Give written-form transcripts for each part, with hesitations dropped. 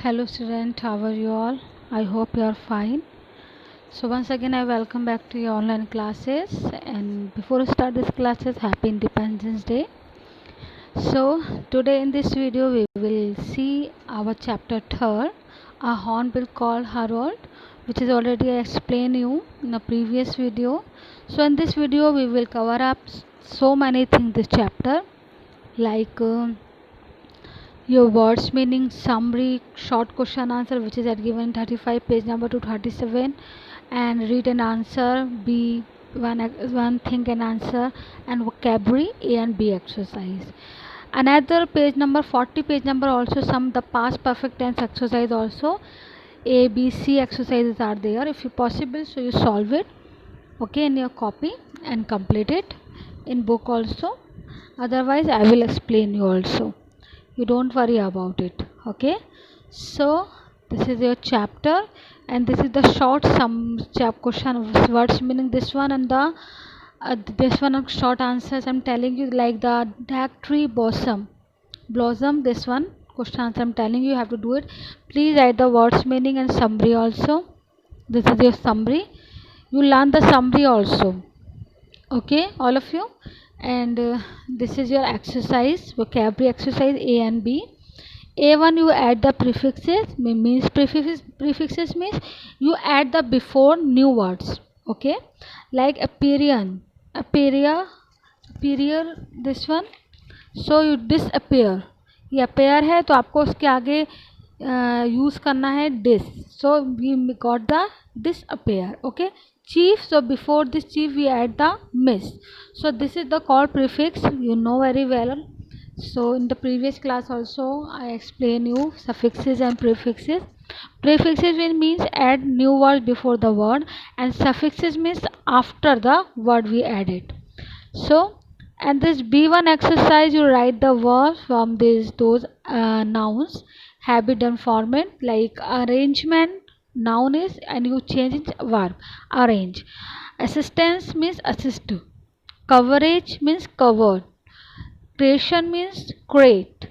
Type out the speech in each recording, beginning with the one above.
Hello student, how are you all? I hope you are fine. So once again I welcome back to your online classes, and before we start this classes, happy Independence Day. So today in this video we will see our chapter 3rd, a hornbill called Harold, which is already I explained you in the previous video. So in this video we will cover up so many things this chapter, like your words meaning, summary, short question answer, which is at given 35 page number to 37, and read and answer B, one think and answer, and vocabulary A and B exercise. Another page number 40 page number also some the past perfect tense exercise also. A, B, C exercises are there. If you possible, so you solve it, okay, in your copy and complete it in book also. Otherwise I will explain you also, you don't worry about it, okay. So this is your chapter, and this is the short sum question of words meaning this one, and the this one of short answers I'm telling you, like the dark tree blossom, this one question answer I'm telling you have to do it. Please write the words meaning and summary also. This is your summary, you learn the summary also, okay, all of you. And this is your exercise, vocabulary exercise A and B. A1 you add the prefixes, means prefixes means you add the before new words, okay, like appear, this one. So you disappear, ये appear है तो आपको उसके आगे use करना है dis. So we got the disappear, okay. Chief, so before this chief we add the miss. So this is the called prefix, you know very well. So in the previous class also I explain you suffixes and prefixes. Prefixes means add new word before the word, and suffixes means after the word we added. So, and this B1 exercise, you write the verbs from those nouns, habit and format, like arrangement, noun is, and you change it verb, arrange. Assistance means assist. Coverage means covered. Creation means create.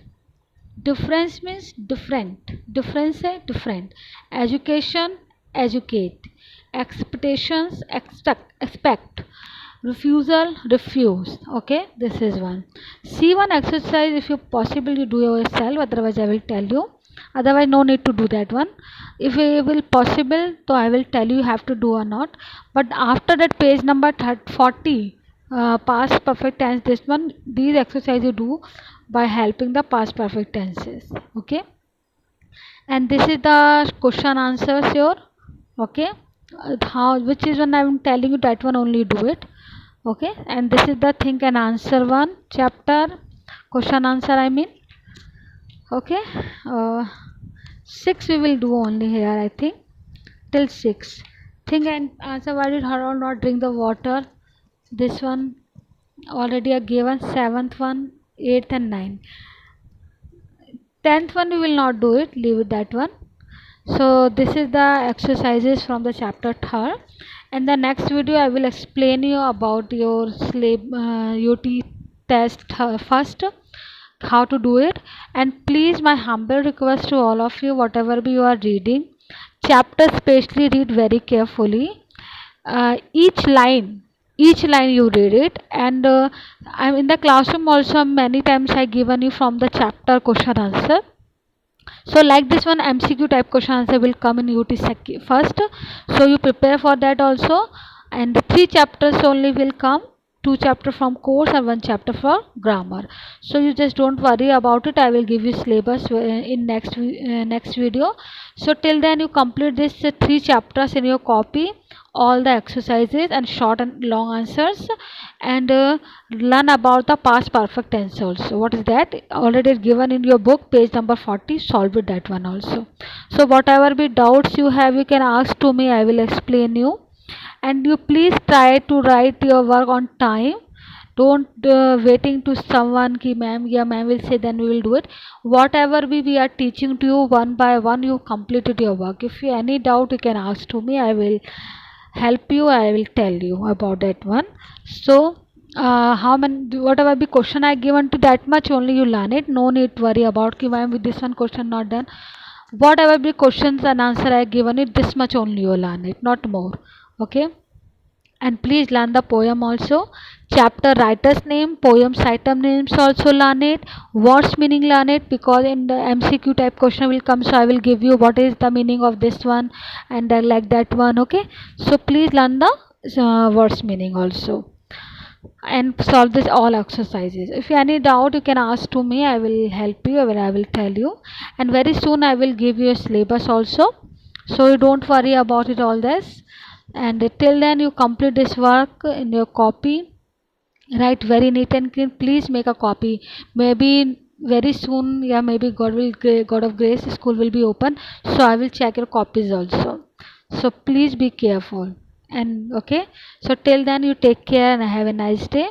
Difference means different. Difference है different. Education, educate. Expectations, expect. Refusal, refuse. Okay, this is one. C1 exercise, if you possible you do yourself, otherwise I will tell you. Otherwise no need to do that one. If it will possible, so I will tell you have to do or not. But after that page number 40, past perfect tense, this one, these exercises you do by helping the past perfect tenses, okay. And this is the question answers here, okay. How, which is one I'm telling you, that one only do it, okay. And this is the think and answer one chapter, question answer I mean, okay. 6 we will do only here, I think, till 6. Think and answer, why did Harold not drink the water, this one already are given. 7th one, 8th and 9th. 10th one we will not do it, leave it that one. So this is the exercises from the chapter 3rd, and the next video I will explain you about your UT test first, how to do it. And please, my humble request to all of you, whatever be you are reading chapter, especially read very carefully. Each line you read it, and I'm in the classroom also many times I given you from the chapter question answer. So like this one MCQ type question answer will come in UT first, so you prepare for that also. And 3 chapters only will come, 2 chapter from course and 1 chapter for grammar. So you just don't worry about it, I will give you syllabus in next video. So till then you complete this 3 chapters in your copy, all the exercises and short and long answers, and learn about the past perfect tense also. What is that, already given in your book page number 40, solve it that one also. So whatever be doubts you have, you can ask to me, I will explain you. And you please try to write your work on time, don't waiting to someone ki ma'am, yeah ma'am will say then we will do it. Whatever we are teaching to you, one by one you completed your work. If you any doubt you can ask to me, I will help you, I will tell you about that one. So how many, whatever be question I given to, that much only you learn it, no need to worry about ki ma'am with this one question not done. whatever the questions and answer I given it, this much only you learn it, not more. Okay, and please learn the poem also. Chapter writer's name, poem item names also learn it. Words meaning learn it, because in the MCQ type question will come, so I will give you what is the meaning of this one and like that one. Okay, so please learn the words meaning also, and solve this all exercises. If you any doubt, you can ask to me, I will help you, or I will tell you. And very soon I will give you a syllabus also, so you don't worry about it all this. And till then you complete this work in your copy, write very neat and clean. Please make a copy. Maybe very soon, yeah, maybe God of grace, school will be open, so I will check your copies also. So please be careful. And okay, so till then you take care and have a nice day.